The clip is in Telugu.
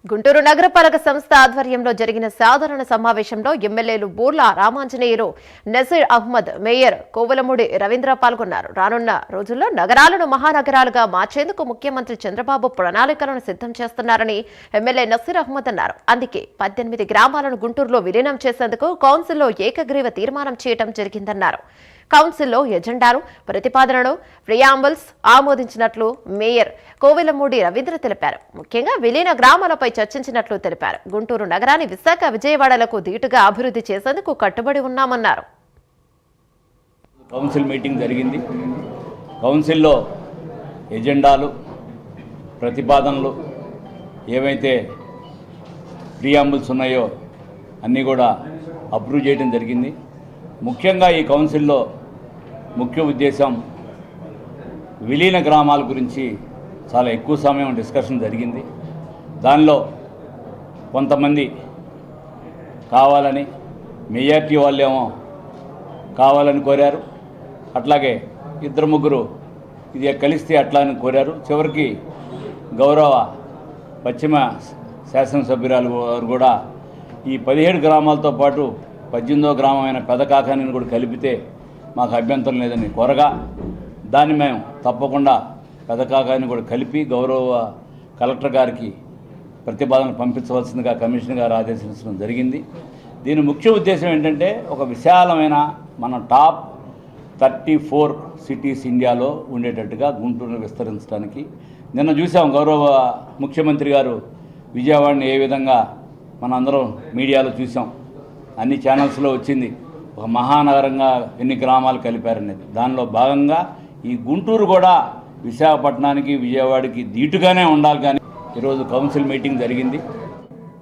గుంటూరు నగరపాలక సంస్థ ఆధ్వర్యంలో జరిగిన సాధారణ సమావేశంలో ఎమ్మెల్యేలు బూర్ల రామాంజనేయులు, నజీర్ అహ్మద్, మేయర్ కోవెలమూడి రవీంద్ర పాల్గొన్నారు. రానున్న రోజుల్లో నగరాలను మహానగరాలుగా మార్చేందుకు ముఖ్యమంత్రి చంద్రబాబు ప్రణాళికలను సిద్ధం చేస్తున్నారని ఎమ్మెల్యే నజీర్ అహ్మద్ అన్నారు. అందుకే 18 గ్రామాలను గుంటూరులో విలీనం చేసేందుకు కౌన్సిల్లో ఏకగ్రీవ తీర్మానం చేయడం జరిగిందన్నారు. కౌన్సిల్లో ఎజెండాను, ప్రతిపాదనను, ప్రియాంబుల్స్ ఆమోదించినట్లు మేయర్ కోవెలమూడి రవీంద్ర తెలిపారు. ముఖ్యంగా విలీన గ్రామాలపై చర్చించినట్లు తెలిపారు. గుంటూరు నగరాన్ని విశాఖ, విజయవాడలకు ధీటుగా అభివృద్ధి చేసేందుకు కట్టుబడి ఉన్నామన్నారు. కౌన్సిల్ మీటింగ్ జరిగింది. కౌన్సిల్లో ఎజెండాలు, ప్రతిపాదనలు ఏవైతే ప్రియాంబుల్స్ ఉన్నాయో అన్నీ కూడా అప్రూవ్ చేయడం జరిగింది. ముఖ్యంగా ఈ కౌన్సిల్లో ముఖ్య ఉద్దేశం విలీన గ్రామాల గురించి చాలా ఎక్కువ సమయం డిస్కషన్ జరిగింది. దానిలో కొంతమంది కావాలని, మెజార్టీ వాళ్ళేమో కావాలని కోరారు. అట్లాగే 2-3 ఇది కలిస్తే అట్లా అని కోరారు. చివరికి గౌరవ పశ్చిమ శాసనసభ్యురాలు వారు కూడా ఈ 17 గ్రామాలతో పాటు 18వ గ్రామమైన పెదకాకానిని కూడా కలిపితే మాకు అభ్యంతరం లేదని కోరగా, దాన్ని మేము తప్పకుండా పెదకాకాని కూడా కలిపి గౌరవ కలెక్టర్ గారికి ప్రతిపాదన పంపించవలసిందిగా కమిషనర్ గారు ఆదేశించడం జరిగింది. దీని ముఖ్య ఉద్దేశం ఏంటంటే, ఒక విశాలమైన మన టాప్ 34 సిటీస్ ఇండియాలో ఉండేటట్టుగా గుంటూరును విస్తరించడానికి. నిన్న చూసాం గౌరవ ముఖ్యమంత్రి గారు విజయవాడని ఏ విధంగా మనందరం మీడియాలో చూసాం, అన్ని ఛానల్స్లో వచ్చింది, ఒక మహానగరంగా ఎన్ని గ్రామాలు కలిపారనేది. దానిలో భాగంగా ఈ గుంటూరు కూడా విశాఖపట్నానికి, విజయవాడకి ధీటుగానే ఉండాలి. కానీ ఈరోజు కౌన్సిల్ మీటింగ్ జరిగింది.